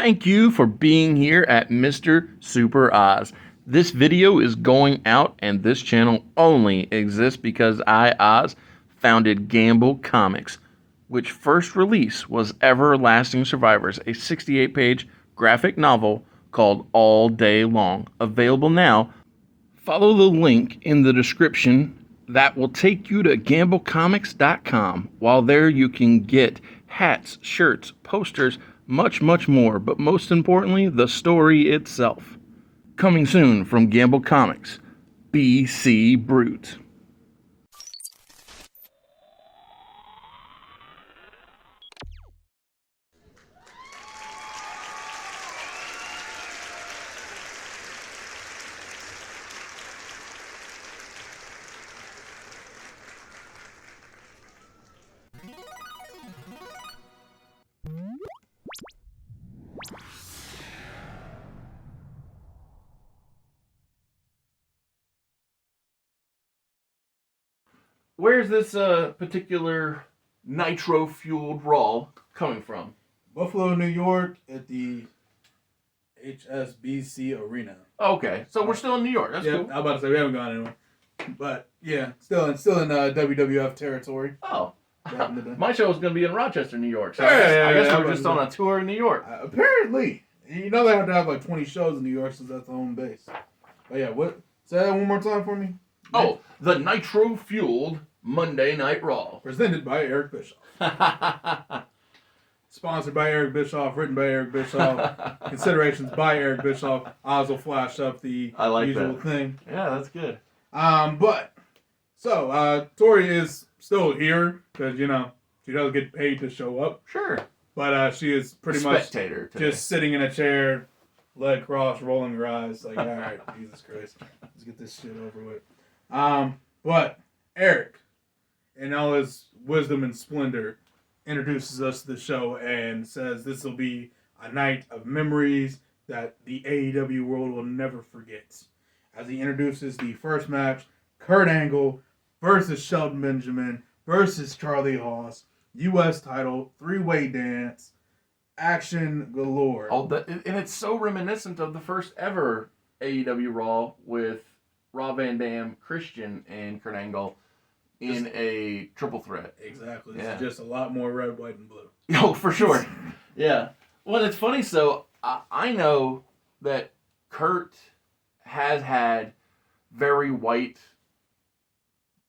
Thank you for being here at Mr. Super Oz. This video is going out, and this channel only exists because I, Oz, founded Gamble Comics, which first release was Everlasting Survivors, a 68-page graphic novel called All Day Long. Available now. Follow the link in the description that will take you to gamblecomics.com. While there, you can get hats, shirts, posters, much more, but most importantly, the story itself. Coming soon from Gamble Comics, BC Brute. Where's this particular nitro-fueled Raw coming from? Buffalo, New York, at the HSBC Arena. Okay, so we're still in New York. That's cool. I'm about to say we haven't gone anywhere, but yeah, still in WWF territory. Oh, my show is going to be in Rochester, New York. So I guess we're just on a tour in New York. Apparently, you know they have to have like 20 shows in New York since that's the home base. But yeah, say that one more time for me. Oh, the nitro-fueled Monday Night Raw. Presented by Eric Bischoff. Sponsored by Eric Bischoff, written by Eric Bischoff, considerations by Eric Bischoff. Oz will flash up the usual thing. Yeah, that's good. Tori is still here because, she does get paid to show up. Sure. But she is pretty much today. Just sitting in a chair, leg crossed, rolling her eyes, like, all right, Jesus Christ, let's get this shit over with. But Eric, in all his wisdom and splendor, introduces us to the show and says this will be a night of memories that the AEW world will never forget. As he introduces the first match, Kurt Angle versus Shelton Benjamin versus Charlie Haas, U.S. title, three-way dance, action galore. And it's so reminiscent of the first ever AEW Raw with Rob Van Dam, Christian, and Kurt Angle in a triple threat. Exactly. Yeah. It's just a lot more red, white, and blue. Oh, for sure. Yeah. Well, it's funny. So I know that Kurt has had very white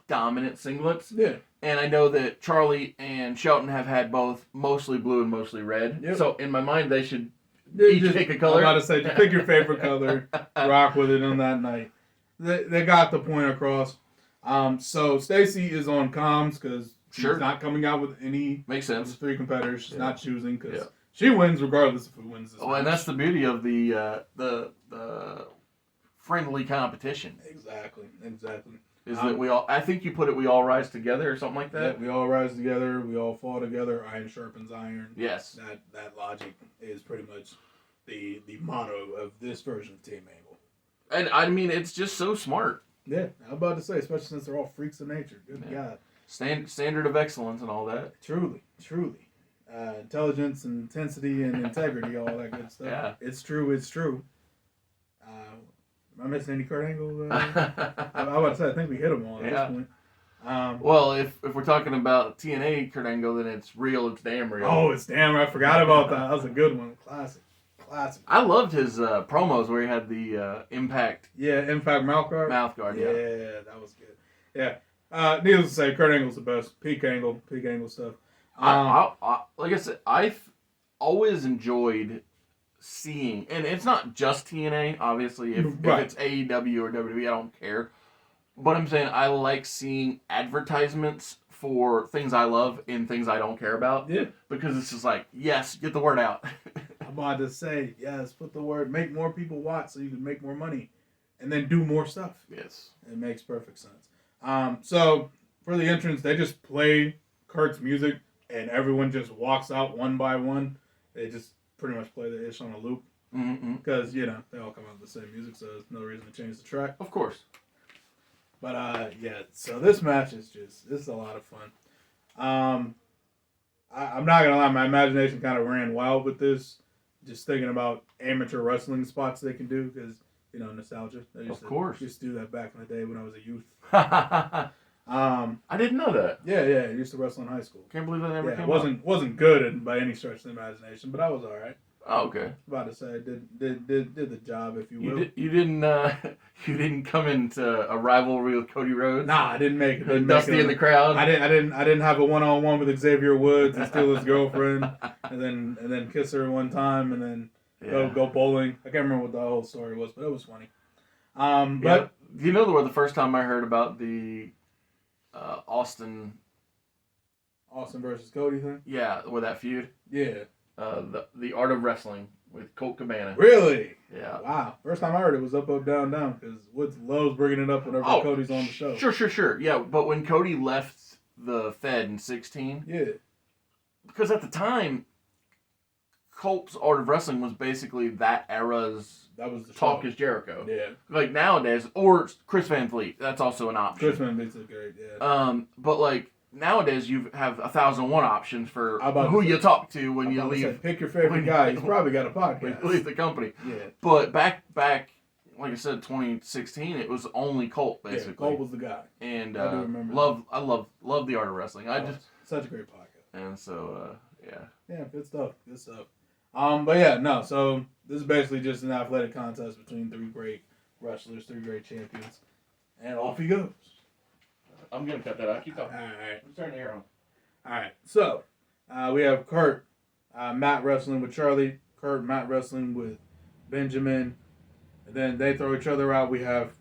dominant singlets. Yeah. And I know that Charlie and Shelton have had both mostly blue and mostly red. Yep. So in my mind, they should each pick a color. I'm about to say, just pick your favorite color, rock with it on that night. They got the point across. So Stacy is on comms because she's not coming out with any. Makes sense. Of the three competitors. She's not choosing because she wins regardless of who wins this match. And that's the beauty of the friendly competition. Exactly. Is that I think you put it, we all rise together or something like that? Yeah, we all rise together, we all fall together, iron sharpens iron. Yes. That logic is pretty much the motto of this version of Team Angle. And I mean, it's just so smart. Yeah, I'm about to say, especially since they're all freaks of nature. Good God. Standard of excellence and all that. Truly. Intelligence, and intensity, and integrity, all that good stuff. Yeah. It's true. Am I missing any Kurt Angle? I'm about to say, I think we hit them all at this point. Well, if we're talking about TNA Kurt Angle, then it's real. It's damn real. Oh, it's damn real. I forgot about that. That was a good one. Classic. I loved his promos where he had the Impact. Yeah, Impact mouth guard. Yeah, that was good. Yeah. Needless to say, Kurt Angle's the best. Peak Angle stuff. Like I said, I've always enjoyed seeing, and it's not just TNA, obviously. If it's AEW or WWE, I don't care. But I'm saying I like seeing advertisements for things I love in things I don't care about. Yeah. Because it's just like, yes, get the word out. I'm about to say, yes, put the word, make more people watch so you can make more money. And then do more stuff. Yes. It makes perfect sense. So, for the entrance, they just play Kurt's music, and everyone just walks out one by one. They just pretty much play the ish on a loop. Because, they all come out with the same music, so there's no reason to change the track. Of course. But, so this match is a lot of fun. I'm not going to lie, my imagination kind of ran wild with this. just thinking about amateur wrestling spots they can do because nostalgia. I Of course. used to do that back in the day when I was a youth. I Um, didn't know that. yeah, I used to wrestle in high school. Can't believe that never Yeah, came wasn't good by any stretch of the imagination, but I was all right. Oh, okay. About to say, did the job, if you will. You didn't you didn't come into a rivalry with Cody Rhodes. Nah, I didn't make it. Didn't Dusty make it. in the crowd. I didn't have a one-on-one with Xavier Woods and steal his girlfriend, and then kiss her one time, and then go bowling. I can't remember what the whole story was, but it was funny. But do you know where the first time I heard about the Austin versus Cody thing? Yeah, with that feud. Yeah. The Art of Wrestling with Colt Cabana. Really? Yeah. Wow. First time I heard it was up, down, down, because Woods loves bringing it up whenever Cody's on the show. Sure. Yeah, but when Cody left the Fed in 2016. Yeah. Because at the time, Colt's Art of Wrestling was basically that era's That was the Talk show. is Jericho. Yeah. Like nowadays, or Chris Van Vliet. That's also an option. Chris Van Vliet's great, yeah. But like nowadays, you have 1,001 options for who you talk to when you leave. Say, pick your favorite guy. He's probably got a podcast. Leave the company. Yeah. But back, like I said, 2016, it was only Colt basically. Yeah, Colt was the guy. And I do remember. I love the Art of Wrestling. Such a great podcast. And so yeah. Yeah, good stuff. But yeah, no. So this is basically just an athletic contest between three great wrestlers, three great champions, and off he goes. I'm gonna cut that out. Keep going. All right. I'm turning the air on. All right. So we have Kurt, Matt wrestling with Charlie. Kurt, Matt wrestling with Benjamin. And then they throw each other out. We have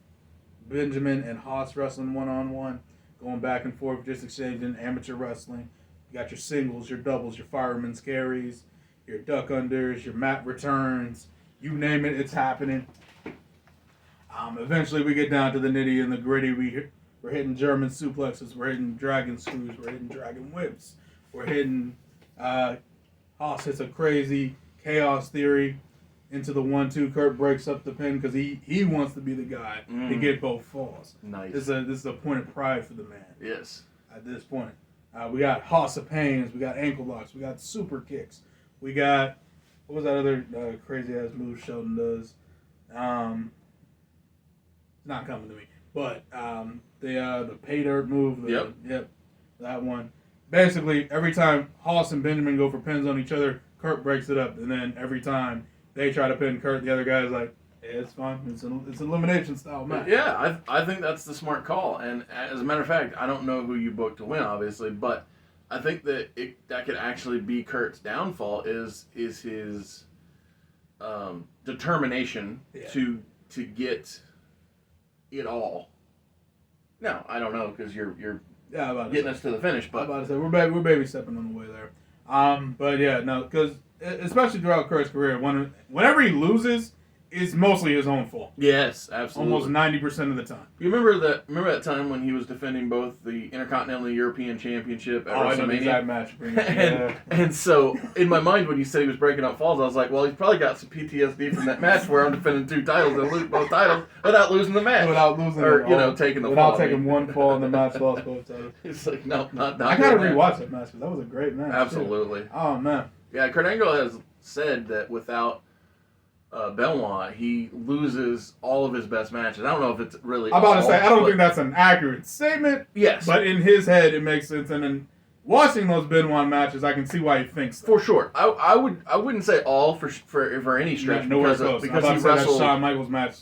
Benjamin and Haas wrestling 1-on-1, going back and forth, just exchanging amateur wrestling. You got your singles, your doubles, your fireman's carries, your duck unders, your mat returns. You name it, it's happening. Eventually, we get down to the nitty and the gritty. We're hitting German suplexes. We're hitting dragon screws. We're hitting dragon whips. We're hitting Haas hits a crazy chaos theory into the 1-2. Kurt breaks up the pin because he wants to be the guy to get both falls. Nice. This is a point of pride for the man. Yes. At this point, we got Haas of pains. We got ankle locks. We got super kicks. We got what was that other crazy ass move Sheldon does? It's not coming to me. But the pay dirt move. Yep. That one. Basically, every time Haas and Benjamin go for pins on each other, Kurt breaks it up, and then every time they try to pin Kurt, the other guy's like, "Yeah, it's fine. It's an elimination style match." Yeah, I think that's the smart call. And as a matter of fact, I don't know who you booked to win, obviously, but I think that that could actually be Kurt's downfall is his determination to get it all. No, I don't know because you're getting us to the finish, but I'm about to say we're baby stepping on the way there. But yeah, no, because especially throughout Kurt's career, whenever he loses, it's mostly his own fault. Yes, absolutely. Almost 90% of the time. You remember that time when he was defending both the Intercontinental and European Championship at WrestleMania? I know the exact match. And so, in my mind, when you said he was breaking up falls, I was like, well, he's probably got some PTSD from that match where I'm defending 2 titles and lose both titles without losing the match. Without losing taking the without fall. taking one fall in the match, lost both titles. It's like, no, not I gotta rewatch that match because that was a great match. Absolutely. Too. Oh, man. Yeah, Kurt Angle has said that without Benoit, he loses all of his best matches. I don't know if it's really. I'm about to say, I don't think that's an accurate statement. Yes. But in his head, it makes sense. And then watching those Benoit matches, I can see why he thinks that. For sure. I wouldn't say all for any stretch because he wrestled. That Shawn Michaels match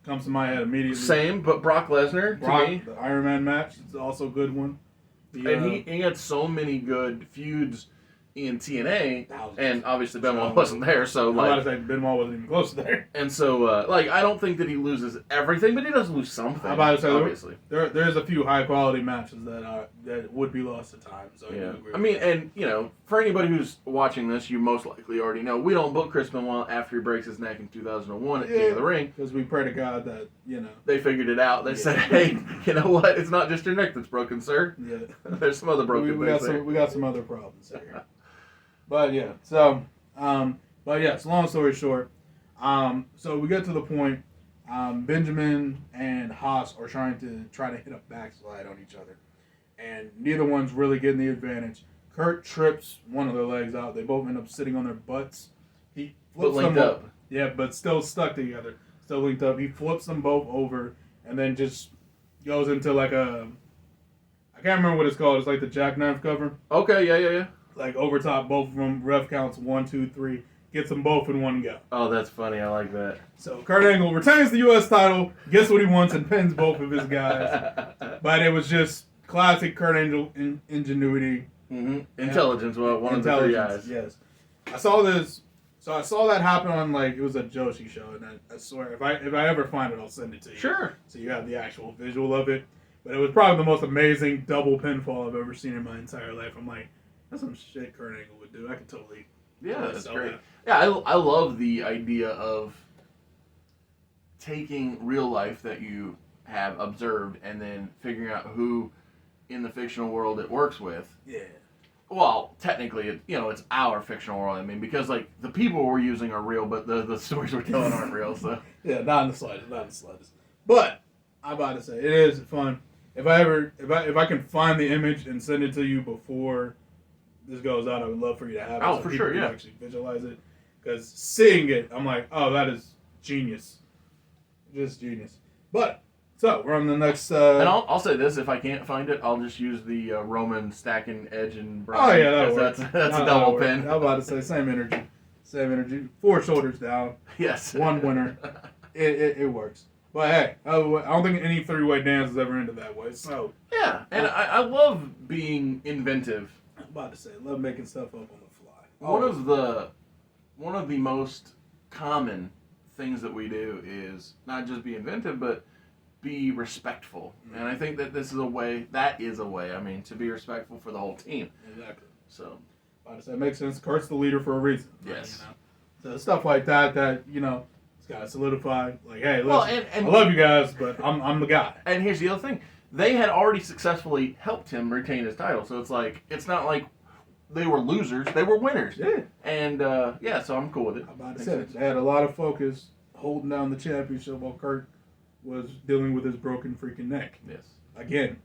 comes to my head immediately. Same, but Brock Lesnar, to me. The Iron Man match is also a good one. And he had so many good feuds in TNA, and obviously Benoit wasn't there, so like. I'm about to say Benoit wasn't even close there. And so, I don't think that he loses everything, but he does lose something. I'm about to say, obviously, there's a few high quality matches that would be lost to time. So yeah, I mean, and for anybody who's watching this, you most likely already know we don't book Chris Benoit after he breaks his neck in 2001 at King of the Ring because we pray to God that they figured it out. They said, hey, you know what? It's not just your neck that's broken, sir. Yeah, there's some other broken things there. We got some other problems here. But yeah, so long story short, so we get to the point. Benjamin and Haas are trying to hit a backslide on each other, and neither one's really getting the advantage. Kurt trips one of their legs out. They both end up sitting on their butts. But flips linked them up. Yeah, but still stuck together, still linked up. He flips them both over and then just goes into like I can't remember what it's called. It's like the jackknife cover. Okay, yeah. Like over top, both of them. Ref counts 1, 2, 3. Gets them both in one go. Oh, that's funny. I like that. So Kurt Angle retains the U.S. title, gets what he wants, and pins both of his guys. But it was just classic Kurt Angle ingenuity. Mm-hmm. Intelligence. Well, one of the three eyes. Yes. I saw this. So I saw that happen on it was a Joshi show, and I swear if I ever find it, I'll send it to you. Sure. So you have the actual visual of it. But it was probably the most amazing double pinfall I've ever seen in my entire life. I'm like, that's some shit Kurt Angle would do. I could totally. Yeah, that's great. That. Yeah, I love the idea of taking real life that you have observed and then figuring out who in the fictional world it works with. Yeah. Well, technically, it's our fictional world. I mean, because the people we're using are real, but the stories we're telling aren't real. So yeah, not in the slightest. But I'm about to say it is fun. If I can find the image and send it to you before this goes out, I would love for you to have it. Oh, so for people sure, yeah. can actually visualize it, because seeing it, I'm like, oh, that is genius, just genius. But so we're on the next. And I'll say this: if I can't find it, I'll just use the Roman stacking Edge and Bryan. Oh yeah, that works. That's a double pin. I'm about to say same energy. 4 shoulders down. Yes. One winner. It works. But hey, I don't think any 3-way dance has ever ended that way. So yeah, and I love being inventive. I'm about to say, I love making stuff up on the fly. One of the most common things that we do is not just be inventive, but be respectful. Mm-hmm. And I think that this is a way. That is a way. I mean, to be respectful for the whole team. Exactly. So, about to say, it makes sense. Kurt's the leader for a reason. Yes. So stuff like that it's got to solidify. Like, hey, listen, well, and I love you guys, but I'm the guy. And here's the other thing. They had already successfully helped him retain his title, so it's not like they were losers; they were winners. Yeah. And so I'm cool with it. I'm about to say, they had a lot of focus holding down the championship while Kurt was dealing with his broken freaking neck. Yes. Again.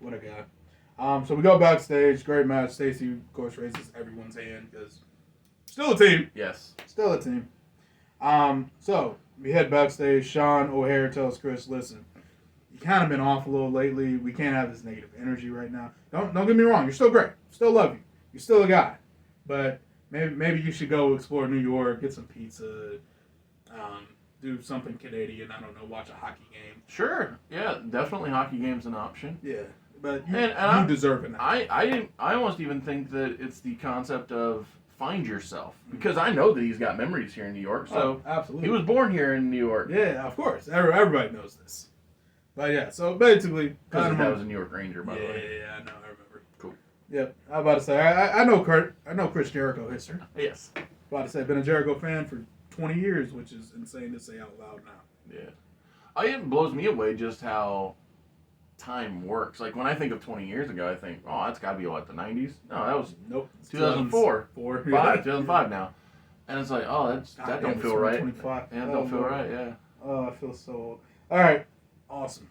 What a guy. So we go backstage. Great match. Stacy, of course, raises everyone's hand because still a team. Yes. Still a team. So we head backstage. Sean O'Haire tells Chris, listen, you kind of been off a little lately. We can't have this negative energy right now. Don't get me wrong. You're still great. Still love you. You're still a guy. But maybe you should go explore New York, get some pizza, do something Canadian. I don't know, watch a hockey game. Sure. Yeah, definitely hockey game's an option. Yeah, but you deserve it. I almost even think that it's the concept of find yourself, because I know that he's got memories here in New York. So absolutely, he was born here in New York. Yeah, of course. Everybody knows this. But yeah, so basically, because his dad was a New York Ranger, by the way. Yeah, I know. I remember. Cool. Yep. I'm about to say I know Kurt. I know Chris Jericho history. Yes. About to say I've been a Jericho fan for 20 years, which is insane to say out loud now. Yeah. It blows me away just how time works. Like when I think of 20 years ago, I think, oh, that's got to be the 90s. No, that was 2004, 2005 now. And it's like, oh, that don't feel right. 25. Yeah, that don't feel right. Yeah. Oh, I feel so old. All right, awesome.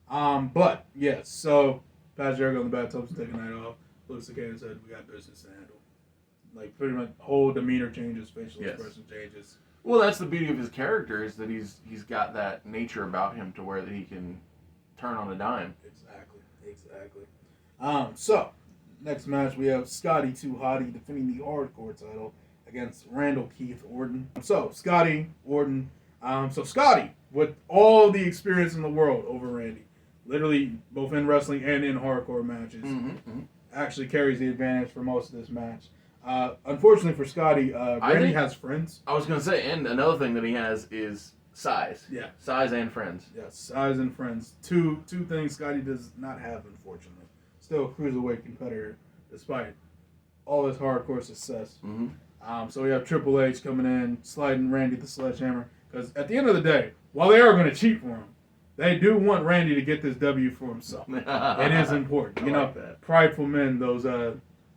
But yes, so Pat Jericho in the bathtub's taking a night off. Looks again and said, "We got business to handle." Like pretty much whole demeanor changes, facial expression changes. Well, that's the beauty of his character, is that he's got that nature about him to where that he can turn on a dime. Exactly. So next match we have Scotty 2 Hotty defending the hardcore title against Randall Keith Orton. So Scotty Orton. So Scotty, with all the experience in the world over Randy, literally both in wrestling and in hardcore matches, actually carries the advantage for most of this match. Unfortunately for Scotty, Randy has friends. I was going to say, and another thing that he has is size. Yeah. Size and friends. Yes, size and friends. Two things Scotty does not have, unfortunately. Still a cruiserweight competitor, despite all his hardcore success. Mm-hmm. So we have Triple H coming in, sliding Randy the sledgehammer. Because at the end of the day, while they are going to cheat for him, they do want Randy to get this W for himself. It is important. You know, that. Prideful men, those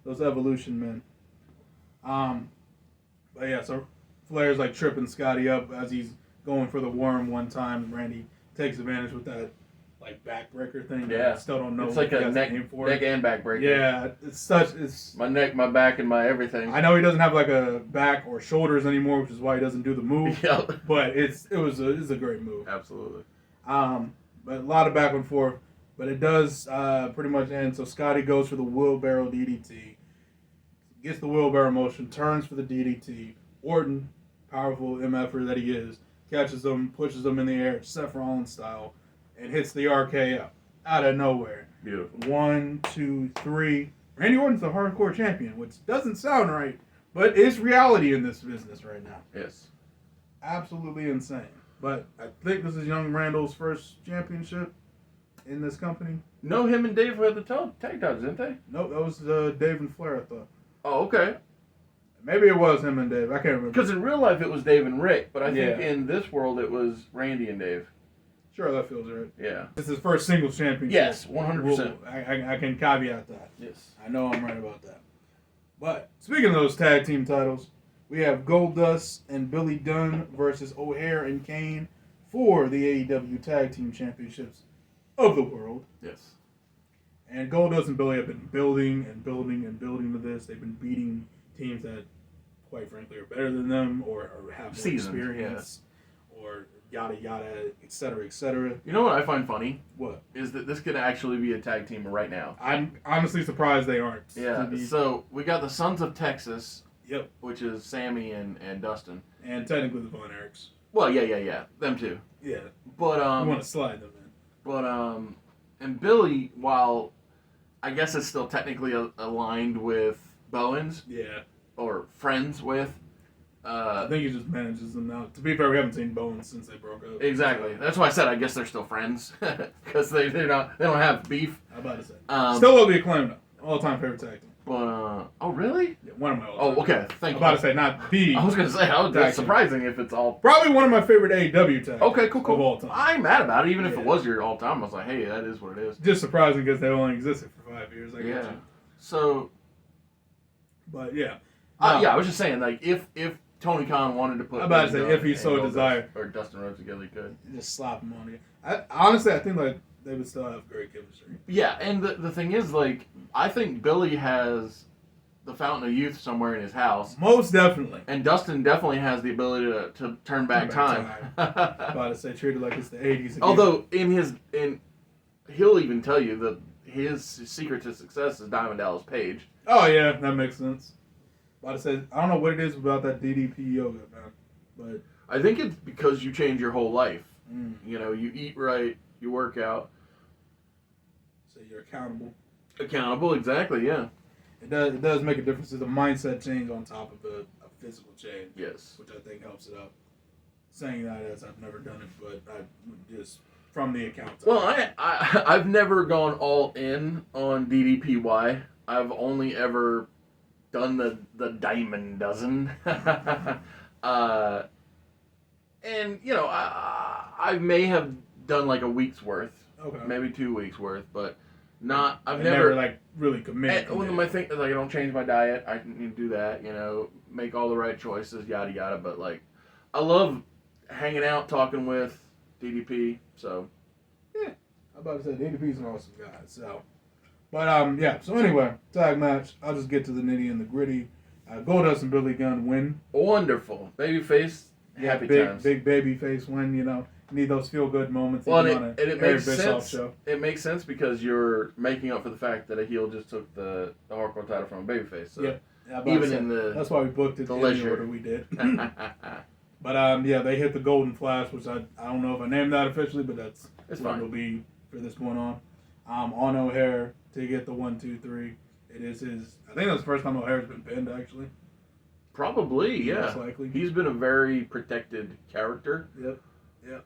evolution men. But yeah, so Flair's like tripping Scotty up as he's going for the worm one time. Randy takes advantage with that like backbreaker thing. Yeah. I still don't know. It's like what a he has neck name for neck it. and back breaker. Yeah, it's my neck, my back, and my everything. I know he doesn't have like a back or shoulders anymore, which is why he doesn't do the move. Yep. But it's a great move. Absolutely. But a lot of back and forth. But it does pretty much end. So Scotty goes for the wheelbarrow DDT, gets the wheelbarrow motion, turns for the DDT. Orton, powerful MFer that he is, catches him, pushes him in the air, Seth Rollins style, and hits the RKO out of nowhere. Beautiful. 1, 2, 3. Randy Orton's the hardcore champion, which doesn't sound right, but it's reality in this business right now. Yes. Absolutely insane. But I think this is young Randall's first championship in this company. No, him and Dave had the tag titles, didn't they? Nope, that was Dave and Flair, I thought. Oh, okay. Maybe it was him and Dave. I can't remember. Because in real life it was Dave and Rick, but I think Yeah. in this world it was Randy and Dave. Sure, that feels right. Yeah. This is his first singles championship. Yes, 100%. I can caveat that. Yes. I know I'm right about that. But speaking of those tag team titles, we have Goldust and Billy Dunn versus O'Haire and Kane for the AEW Tag Team Championships of the world. Yes. And Goldust and Billy have been building and building and building to this. They've been beating teams that, quite frankly, are better than them or have more Seasoned, experience or yada yada, etc., etc. You know what I find funny? What? Is that this could actually be a tag team right now. I'm honestly surprised they aren't. Yeah. So we got the Sons of Texas, Yep. which is Sammy and Dustin. And technically the Von Erichs. Well, yeah. Them too. Yeah. But I want to slide them in. But and Billy, while I guess it's still technically aligned with Bowens Yeah. or friends with. I think he just manages them now. To be fair, we haven't seen Bowens since they broke up. Exactly. That's why I said I guess they're still friends because they don't have beef. I'm about to say. Still love the Acclaim though. All-time favorite tag team. But oh really? Yeah, one of my all-time. Oh okay. I'm Thank you. about to say not the. I was gonna say tag that's team. surprising if it's all. Probably one of my favorite AEW tag Okay, teams cool. of all time. I'm mad about it, even if Yeah. it was your all time. I was like, hey, that is what it is. Just surprising because they only existed for 5 years. I Yeah. get you. So But yeah. yeah, I was just saying like if Tony Khan wanted to put. I'm about to Billy say, Gunn if he and so Goldust desired. or Dustin Rhodes together, he could. Just slap them on again. Honestly, I think like they would still have great chemistry. Yeah, and the thing is, like, I think Billy has the Fountain of Youth somewhere in his house, Most definitely. and Dustin definitely has the ability to turn back time. About to say treated like it's the 80s again. Although he'll even tell you that his secret to success is Diamond Dallas Page. Oh yeah, that makes sense. About to say, I don't know what it is about that DDP yoga, man. But I think it's because you change your whole life. mm, You know, you eat right, you work out. so you're accountable. Accountable, exactly, yeah. It does make a difference. It's a mindset change on top of a physical change, Yes. which I think helps it out. Saying that as I've never done it, but I just from the accounts. Well, I've never gone all in on DDPY. I've only ever done the Diamond Dozen. And, you know, I may have done like a week's worth, okay. maybe 2 weeks worth, but not, I've I never like really committed. One of my things is like I don't change my diet. I need to do that, you know, make all the right choices, yada yada. But like, I love hanging out, talking with DDP. So I'm about to say DDP's an awesome guy. So, but yeah. So anyway, tag match. I'll just get to the nitty and the gritty. Goldust and Billy Gunn win. wonderful, babyface, happy big, times. Big baby face win. You know, you need those feel good moments. Well, even and on it Eric makes Bischoff sense. show. It makes sense because you're making up for the fact that a heel just took the hardcore title from a babyface. So. Yep. Yeah, I'm about Even to say, in the that's why we booked it the in the leisure. order we did. But yeah, they hit the Golden Flash, which I don't know if I named that officially, but that's It's what fine. it'll be for this one on O'Haire to get the 1, 2, 3. It is his. I think that's the first time O'Haire's been pinned actually. Probably, yeah. Most likely. He's been a very protected character. Yep.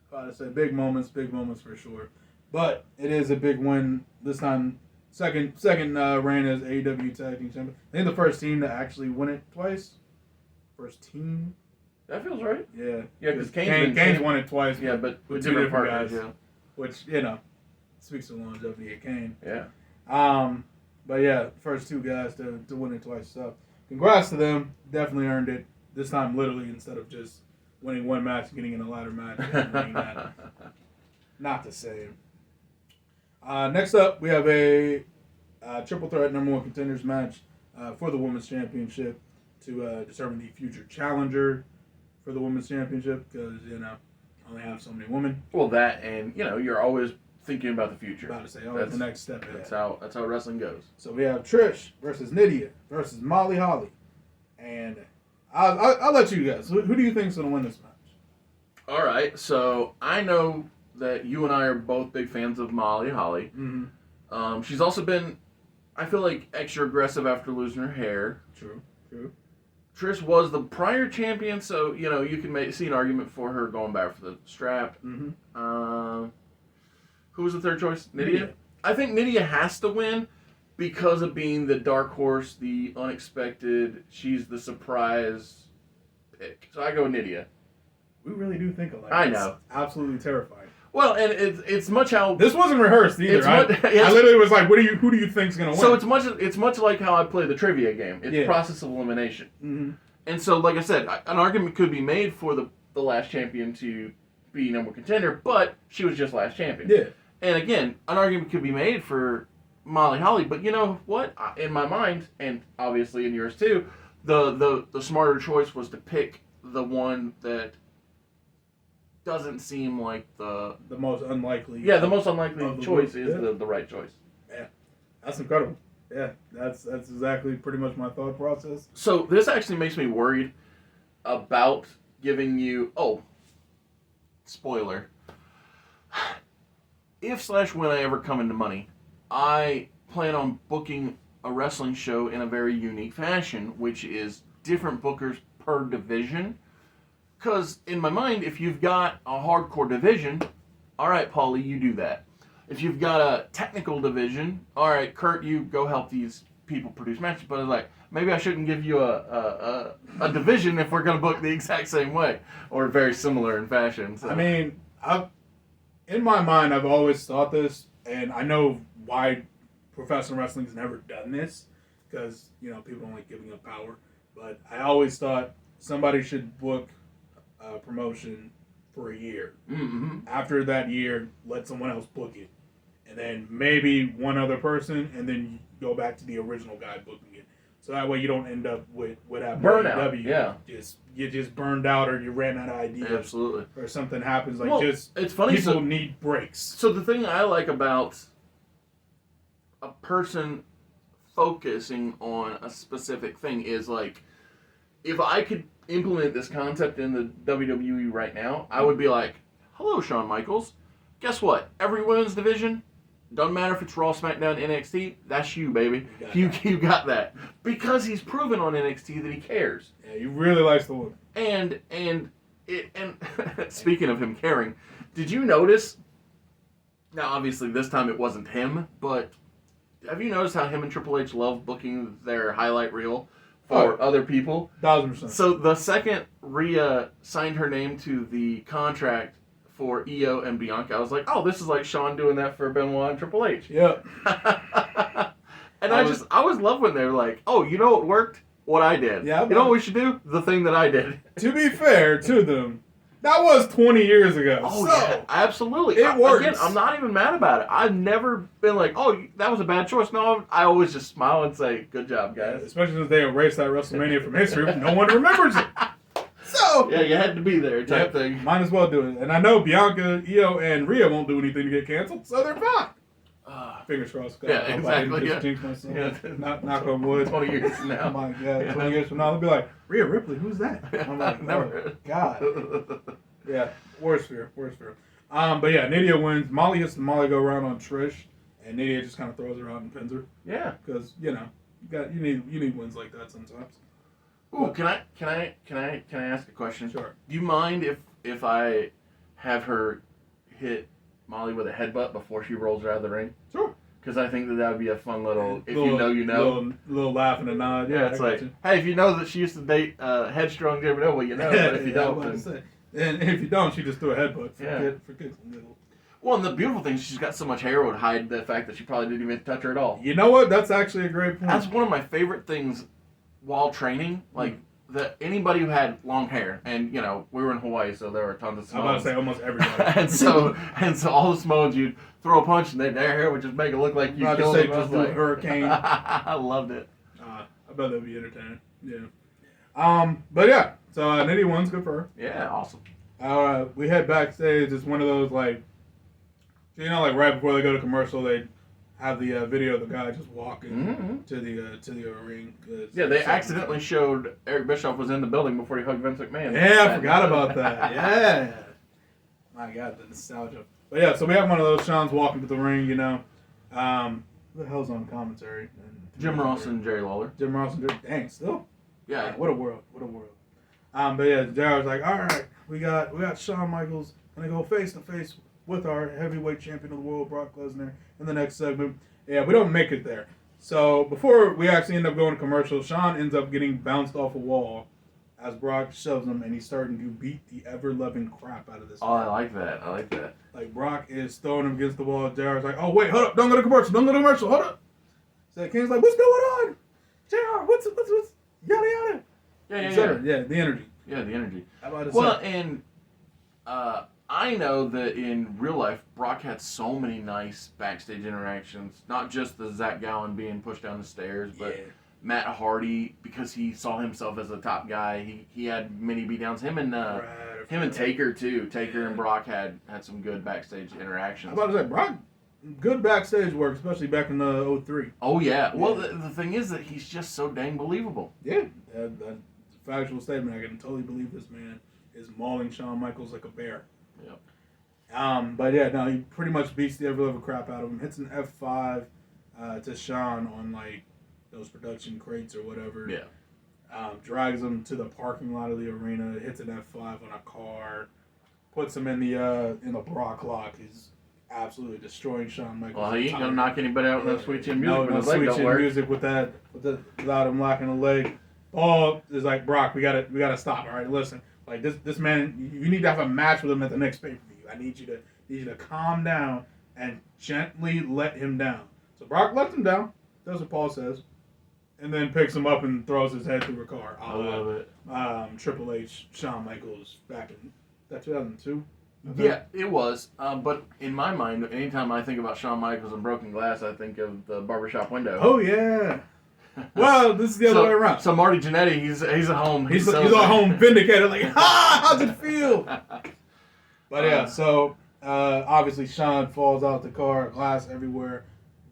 About to say big moments for sure. But it is a big win this time. Second reign as AEW Tag Team Champion. I think the first team to actually win it twice. First team. That feels right. Yeah. Yeah, because Kane's Kane's won it twice. Yeah, but with with two different different partners. guys. Which, you know, speaks to the longevity of Kane. Yeah. But yeah, first two guys to win it twice. So congrats to them. Definitely earned it. This time literally instead of just winning one match and getting in a ladder match and winning that. Not the same. Next up, we have a triple threat number one contenders match for the women's championship to determine the future challenger for the women's championship because only have so many women. Well, that and you're always thinking about the future. About to say, that's the next step. That's how wrestling goes. So we have Trish versus Nydia versus Molly Holly, and I'll let you guys. Who do you think is going to win this match? All right, so I know that you and I are both big fans of Molly Holly. Mm-hmm. She's also been, I feel like, extra aggressive after losing her hair. True. Trish was the prior champion, so you can see an argument for her going back for the strap. Mm-hmm. Who was the third choice? Nydia? I think Nydia has to win because of being the dark horse, the unexpected. She's the surprise pick. So I go Nydia. We really do think alike. I know. It's absolutely terrifying. Well, and it's much how this wasn't rehearsed either. I literally was like, who do you think's gonna win? So it's much like how I play the trivia game. It's process of elimination. Mm-hmm. And so, like I said, an argument could be made for the last champion to be number one contender, but she was just last champion. Yeah. And again, an argument could be made for Molly Holly, but you know what? In my mind, and obviously in yours too, the smarter choice was to pick the one that doesn't seem like the most unlikely. Yeah, the most unlikely choice is the right choice. Yeah, that's incredible. Yeah, that's exactly pretty much my thought process. So this actually makes me worried about giving you spoiler. If/when I ever come into money, I plan on booking a wrestling show in a very unique fashion, which is different bookers per division. Because in my mind, if you've got a hardcore division, all right, Paulie, you do that. If you've got a technical division, all right, Kurt, you go help these people produce matches. But it's like, maybe I shouldn't give you a division if we're going to book the exact same way or very similar in fashion. So. I mean, in my mind, I've always thought this, and I know why professional wrestling's never done this, because people don't like giving up power. But I always thought somebody should book a promotion for a year. Mm-hmm. After that year, let someone else book it, and then maybe one other person, and then go back to the original guy booking it. So that way you don't end up with what happened burnout. AEW. Yeah, you just burned out, or you ran out of ideas. Absolutely. Or something happens. It's funny. People need breaks. So the thing I like about a person focusing on a specific thing is like, if I could implement this concept in the WWE right now, I would be like, hello, Shawn Michaels. Guess what? Every women's division, doesn't matter if it's Raw, SmackDown, NXT, that's you, baby. You got that. Because he's proven on NXT that he cares. Yeah, he really likes the women. And speaking of him caring, did you notice, now obviously this time it wasn't him, but have you noticed how him and Triple H love booking their highlight reel for other people? 1,000%. So the second Rhea signed her name to the contract for Io and Bianca, I was like, oh, this is like Shawn doing that for Benoit and Triple H. Yep. And I always love when they're like, oh, you know what worked? What I did. Yeah. You know what we should do? The thing that I did. To be fair to them, that was 20 years ago. Oh, so yeah, absolutely. It works. Again, I'm not even mad about it. I've never been like, oh, that was a bad choice. No, I always just smile and say, good job, guys. Especially since they erased that WrestleMania from history. No one remembers it. So yeah, you had to be there type thing. Might as well do it. And I know Bianca, Io, and Rhea won't do anything to get canceled, so they're fine. Fingers crossed. Yeah, exactly. I jinx myself. Yeah. Knock on wood. 20 years from now. Oh my God. 20 years from now, they'll be like, Rhea Ripley, who's that? I'm like, never. God. Yeah, worst fear. But yeah, Nydia wins. Molly hits the Molly go around on Trish, and Nydia just kind of throws her out and pins her. Yeah, because you need wins like that sometimes. Ooh, can I ask a question? Sure. Do you mind if I have her hit Molly with a headbutt before she rolls her out of the ring? Sure. Because I think that would be a fun little, if you know, you know. Little laugh and a nod. Yeah, it's like, hey, if you know that she used to date Headstrong David, well, you know. But if you don't, and if you don't, she just threw a headbutt for kicks. Well, and the beautiful thing is she's got so much hair, it would hide the fact that she probably didn't even touch her at all. You know what? That's actually a great point. That's one of my favorite things while training. Like, that anybody who had long hair, and we were in Hawaii, so there were tons of I'm about to Samoans. say almost everybody. and so all the Samoans, you'd throw a punch, and their hair would just make it look like you About to killed say them. I was just do a like, hurricane. I loved it. I bet that'd be entertaining. Yeah. But yeah, so Nitty won's good for her. Yeah, awesome. We head backstage. It's one of those like right before they go to commercial, they have the video of the guy just walking to the ring. Yeah, they accidentally showed Eric Bischoff was in the building before he hugged Vince McMahon. Yeah, I forgot about that. Yeah. My God, the nostalgia. But yeah, so we have one of those. Sean's walking to the ring. Who the hell's on commentary? Jim Ross and Jerry Lawler. Jim Ross and Jerry. Dang, still. Yeah. Man, what a world. What a world. But yeah, Jerry was like, all right, we got Shawn Michaels gonna go face to face with our heavyweight champion of the world, Brock Lesnar, in the next segment. Yeah, we don't make it there. So before we actually end up going to commercial, Shawn ends up getting bounced off a wall as Brock shoves him, and he's starting to beat the ever-loving crap out of this Oh, man. I like that. Like, Brock is throwing him against the wall. JR's like, oh, wait, hold up. Don't go to commercial. Hold up. So King's like, what's going on? JR, what's yada yada. Yeah, the energy. Yeah, the energy. How about it? Well, and I know that in real life, Brock had so many nice backstage interactions. Not just the Zach Gowen being pushed down the stairs, but Matt Hardy, because he saw himself as a top guy. He had many beatdowns. Him and Taker too. Taker and Brock had some good backstage interactions. How about to say, Brock, good backstage work, especially back in the 03. Oh yeah. Well, the thing is that he's just so dang believable. Yeah, that's a factual statement. I can totally believe this man is mauling Shawn Michaels like a bear. Yep. But yeah, no, he pretty much beats the ever-living crap out of him. Hits an F5 to Shawn on like those production crates or whatever. Yeah. Drags him to the parking lot of the arena. Hits an F5 on a car. Puts him in the Brock lock. He's absolutely destroying Shawn Michaels. Well, he ain't gonna knock anybody out with no sweet chin music. No, when his sweet leg don't chin work. music without him locking the leg. Paul is like, Brock, we gotta stop. All right, listen, like this man, you need to have a match with him at the next pay-per-view. I need you to calm down and gently let him down. So Brock lets him down. That's what Paul says, and then picks him up and throws his head through a car. I love it. Triple H, Shawn Michaels back in 2002. Yeah, it was. But in my mind, anytime I think about Shawn Michaels and Broken Glass, I think of the barbershop window. Oh yeah. Well, this is the other way around. So Marty Jannetty, he's at home. He's at home vindicated. Like, how's it feel? But yeah, so obviously Shawn falls out the car, glass everywhere,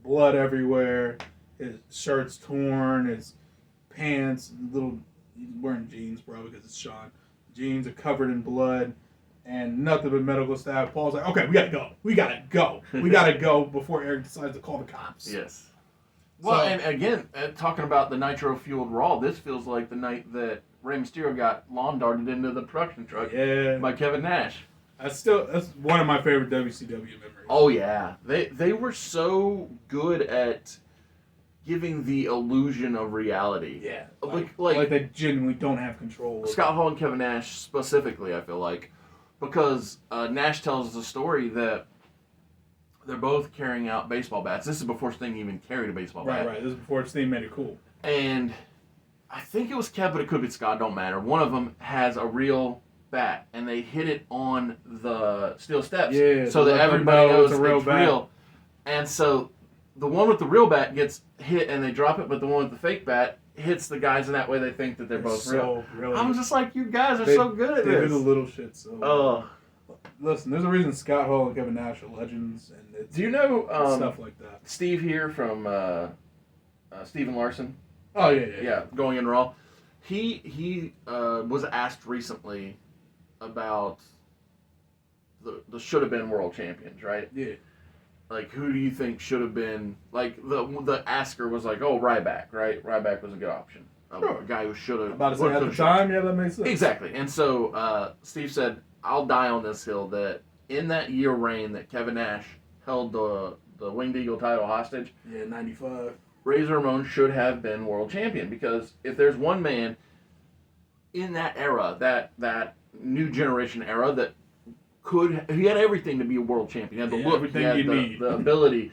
blood everywhere. His shirt's torn, his pants, he's wearing jeans probably because it's Shawn. Jeans are covered in blood. And nothing but medical staff. Paul's like, okay, we gotta go before Eric decides to call the cops. Yes. Well, and again, talking about the nitro-fueled Raw, this feels like the night that Rey Mysterio got lawn darted into the production truck by Kevin Nash. That's one of my favorite WCW memories. Oh yeah, they were so good at giving the illusion of reality. Yeah, like they genuinely don't have control. Scott Hall and Kevin Nash specifically, I feel like, because Nash tells us a story that they're both carrying out baseball bats. This is before Sting even carried a baseball bat. Right. This is before Sting made it cool. And I think it was Kev, but it could be Scott. Don't matter. One of them has a real bat, and they hit it on the steel steps, so that everybody knows it's real. And so the one with the real bat gets hit, and they drop it, but the one with the fake bat hits the guys, and that way they think that they're both real. I'm just like, you guys are so good at this. They do the little shit so. Listen, there's a reason Scott Hall and Kevin Nash are legends, and do you know stuff like that? Steve here from Steven Larson. Oh yeah. Going in Raw. He was asked recently about the should have been world champions, right? Yeah. Like, who do you think should have been? Like the asker was like, oh, Ryback, right? Ryback was a good option. Sure. A guy who should have. About to say at the time, yeah, that makes sense. Exactly, and so Steve said, I'll die on this hill that in that year reign that Kevin Nash held the Winged Eagle title hostage. Yeah, 95. Razor Ramon should have been world champion, because if there's one man in that era, that new generation era, that he had everything to be a world champion. He had the look, he had the ability.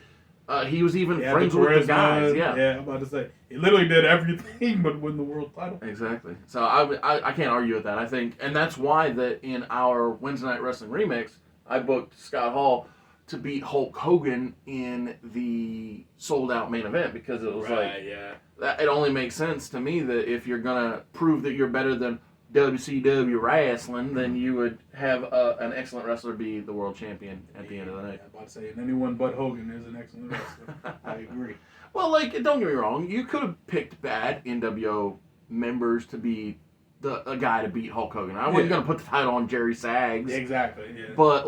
He was even Yeah, friends the with the charisma, guys. Yeah. I'm about to say he literally did everything but win the world title. Exactly. So I can't argue with that. I think, and that's why that in our Wednesday Night Wrestling remix, I booked Scott Hall to beat Hulk Hogan in the sold out main event because it was that it only makes sense to me that if you're gonna prove that you're better than WCW wrestling, then you would have an excellent wrestler be the world champion at the end of the night. I'm about to say, and anyone but Hogan is an excellent wrestler. I agree. Well, like, don't get me wrong, you could have picked bad NWO members to be a guy to beat Hulk Hogan. I wasn't gonna put the title on Jerry Sags. Exactly. Yeah. But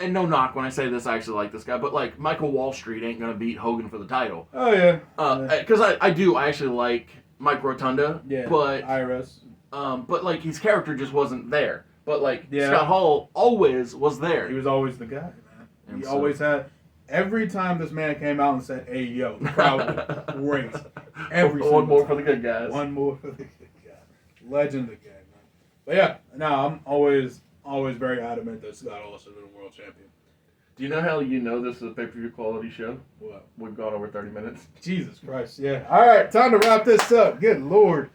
and no knock when I say this, I actually like this guy. But like Michael Wall Street ain't gonna beat Hogan for the title. Oh yeah. Because I actually like Mike Rotunda. Yeah. But Iris. but like his character just wasn't there. But like Yeah. Scott Hall always was there. He was always the guy, man. And He so- always had. Every time this man came out and said, "Hey yo," the crowd would raise. Every One single more time. for the good guys. One more for the good guy. Legend again, man. But yeah, no, I'm always very adamant that Scott Hall should have been a world champion. Do you know how you know this is a pay-per-view quality show? What? We've gone over 30 minutes. Jesus Christ, yeah. All right, time to wrap this up. Good Lord.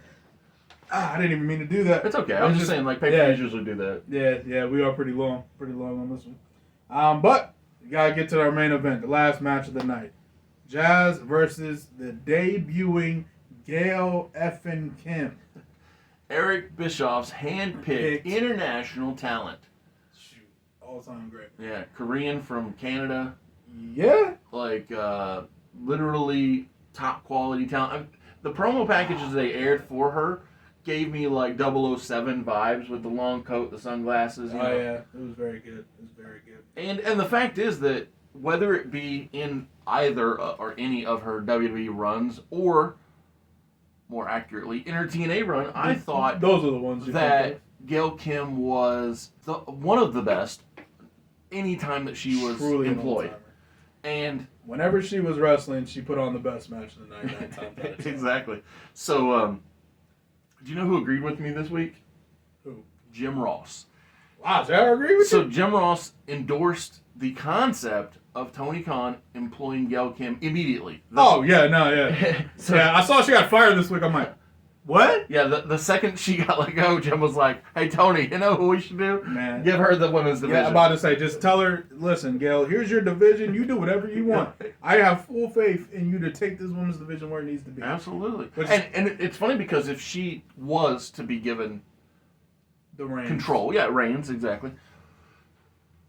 I didn't even mean to do that. It's okay. I was just saying, like, pay-per-views usually do that. Yeah, we are pretty long on this one. But we gotta get to our main event, the last match of the night. Jazz versus the debuting Gail effing Kim. Eric Bischoff's hand-picked international talent. Shoot, all-time great. Yeah, Korean from Canada. Yeah. Like, literally top quality talent. The promo packages they aired for her gave me like 007 vibes with the long coat, the sunglasses. You know. Yeah, it was very good. And the fact is that whether it be in either or any of her WWE runs, or more accurately, in her TNA run, I thought those are the ones you that think Gail Kim was one of the best anytime that she was Truly an employed. all-timer. And Whenever she was wrestling, she put on the best match of the night 9 times out of 10. exactly. So, do you know who agreed with me this week? Who? Jim Ross. Wow, did I agree with So you? Jim Ross endorsed the concept of Tony Khan employing Gail Kim immediately. Oh, yeah, no, yeah. So, Yeah, I saw she got fired this week. I'm like, what? Yeah, the second she got let go, Jim was like, "Hey Tony, you know who we should do? Man. Give her the women's division." Yeah, I'm about to say, just tell her, listen, Gail, here's your division. You do whatever you want. I have full faith in you to take this women's division where it needs to be. Absolutely. Which- And it's funny because if she was to be given The reins. control, reigns, exactly.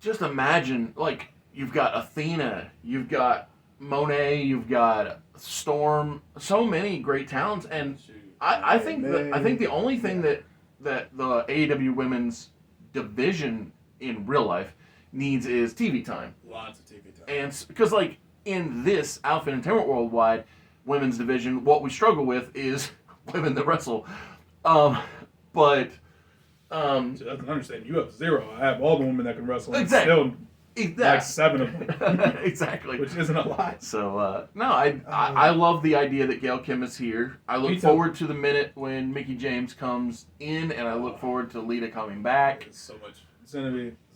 Just imagine, like, you've got Athena, you've got Monet, you've got Storm, so many great talents, and I think the only thing that the AEW women's division in real life needs is TV time. Lots of TV time. And because, like, in this Alpha Entertainment Worldwide women's division, what we struggle with is women that wrestle. But She doesn't understand. You have 0. I have all the women that can wrestle. and Exactly. Still, like 7 of them. exactly. Which isn't a lot. So no, I love the idea that Gail Kim is here. I Me look too. forward to the minute when Mickie James comes in, and I look forward to Lita coming back. It's so much. It's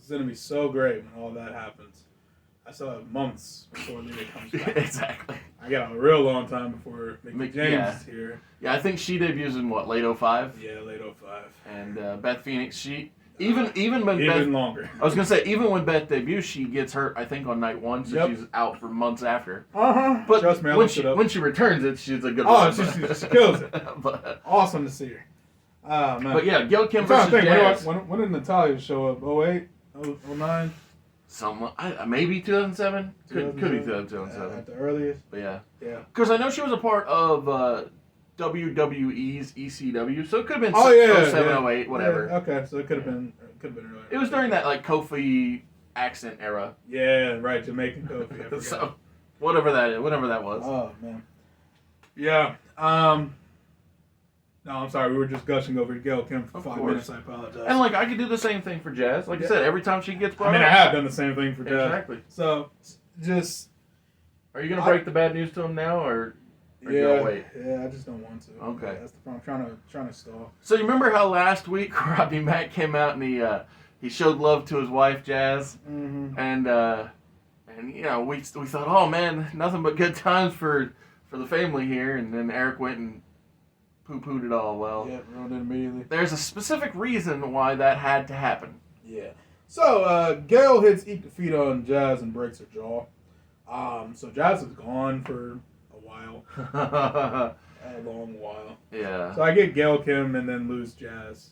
gonna be so great when all that happens. I still have months before Lita comes back. Exactly. I got a real long time before Mickie James Yeah. is here. Yeah, I think she debuts in what, late 05? Yeah, late 05. And Beth Phoenix, she even when Even Beth, longer. I was gonna say even when Beth debuts, she gets hurt. I think on night 1, so Yep. she's out for months after. But trust me, I when looked it up. when she returns, she's a good. Oh, one, she kills it. but Awesome to see her. Man. but yeah, Gail Kim I'm trying to versus think. Jazz. When did Natalia show up? 08? 09? Someone, maybe 2007. Could be 2007. At the earliest. But yeah, Yeah. because I know she was a part of WWE's ECW, so it could have been Oh yeah. 07, yeah. 08, whatever. Yeah, okay, so it could have been earlier. It was during that like Kofi accent era. Yeah, right. Jamaican Kofi. I forgot. So whatever that was. Oh man. Yeah. No, I'm sorry. We were just gushing over Gail Kim for Of 5 course. minutes. I apologize. And like I could do the same thing for Jazz. Like I Yeah. said, every time she gets brought I mean, I up. have done the same thing for Jazz. Exactly. So just Are you gonna break the bad news to him now, or you yeah, gonna wait? yeah. I just don't want to. Okay. That's the problem. I'm trying to stall. So you remember how last week Rodney Mack came out and he showed love to his wife Jazz, Mm-hmm. and And we thought, oh man, nothing but good times for the family here. And then Eric went and poo-pooed it all. Well, Yeah, ruined it immediately. there's a specific reason why that had to happen. Yeah. So Gail hits eat defeat on Jazz and breaks her jaw. So Jazz is gone for a while, a long while. Yeah. So I get Gail Kim and then lose Jazz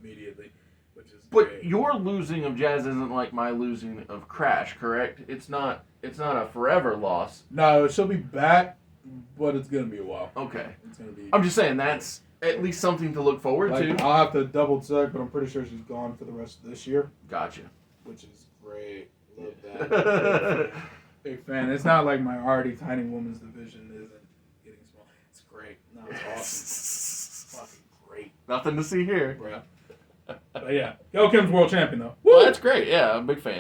immediately, which is But great. your losing of Jazz isn't like my losing of Crash, correct? It's not a forever loss. No, she'll be back, but it's gonna be a while. Okay. It's gonna be. I'm just saying that's at least something to look forward to. I'll have to double check, but I'm pretty sure she's gone for the rest of this year, Gotcha. which is great. Love that. Big fan. It's not like my already tiny women's division isn't getting small. It's great. No, it's awesome. Fucking great, Nothing to see here. bro. But yeah, Gail Kim's world champion though. Well, that's great. Yeah, I'm a big fan.